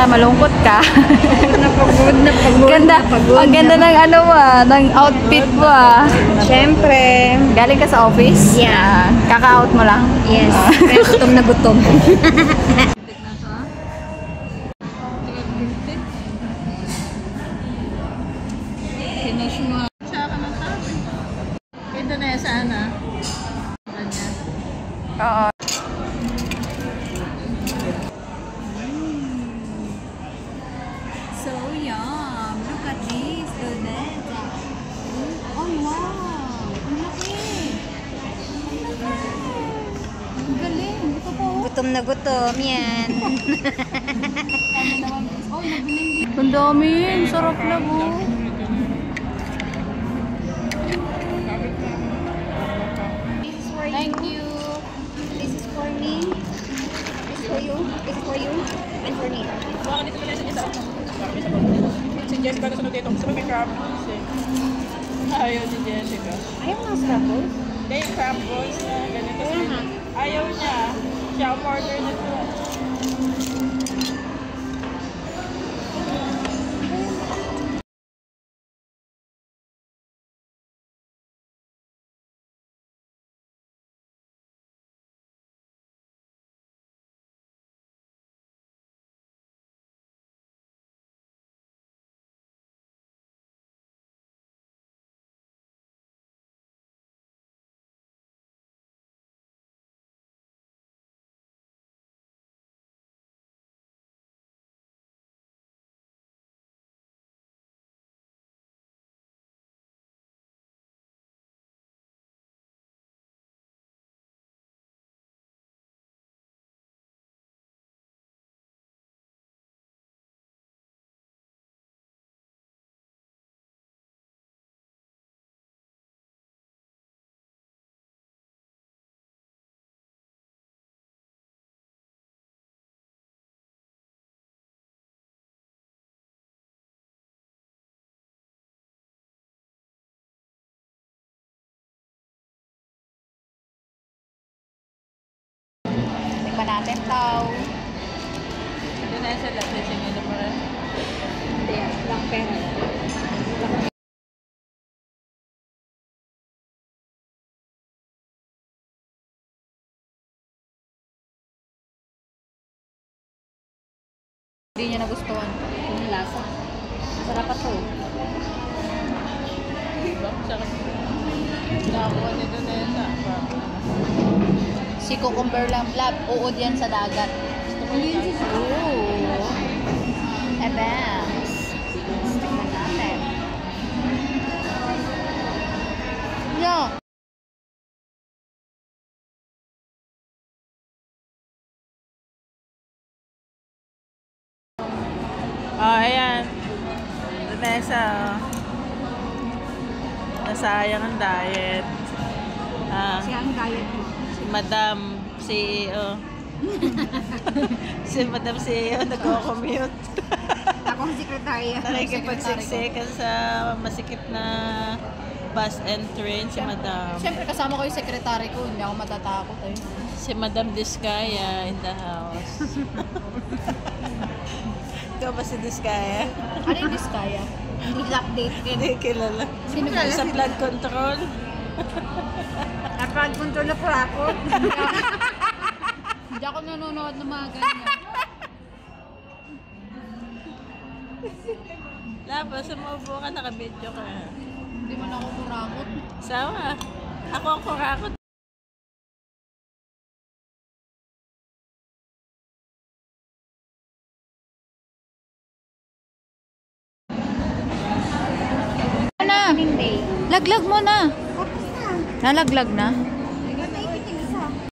malungkot ka. Pagod na pagod. Ganda, ang ganda ng ano mo ng outfit mo Siyempre. Galing ka sa office? Yeah. Kaka-out mo lang? Yes. Kaya gutom na gutom. Finish mo. Saka na sabi. Pwede na sana. Oo. So yum. Look at this. Doneta. Oh wow. Ang laki. Ang galing. Ito po. Gutom na gutom. Yan. Ang dami. Ang sarap na po. Thank you. This is for me. This is for you. This is for you. And for me. Si Jessica na sunod dito. Gusto mo may crumbles eh. Ayaw ni Jessica. Ayaw mga scrabble? Hindi yung crumbles na ganito. Ayaw niya. Siya order na ito. Tikman natin tao. Ito na sa lahat. Kasi nyo na pa rin. Hindi. Lang pera. Hindi niya nagustuhan. Yung lasa. Sarap pa to. Diba? Sarap. Nakakuha nito na yun sa Si cucumber lang lab. Uod yan sa dagat. Gusto ko yun. Oo. Evans. Tikman natin. Yeah. Oh, ayan. Vanessa, oh. Nasayang ang diet. Siya ang diet mo. Si Madam CEO. Si Madam CEO nagko-commute. Ako ang sekretarya. Nakikipagsiksikan sa masikip na bus and train si Madam. Siyempre kasama ko yung sekretary ko. Hindi ako matatakot eh. Si Madam Diskaya in the house. Ikaw ba si Diskaya? Ano yung Diskaya? Hindi update. Hindi kilala. Sino ba? Sa flood control. Kapag control na po ako. Hindi ako nanonood ng mga ganyan. Tapos, sumubo ka, nakabidyo ka. Hindi man ako kurakot. Sawa. Ako ang kurakot. Na. Day. Laglag mo na. Tapos na. Nalaglag na.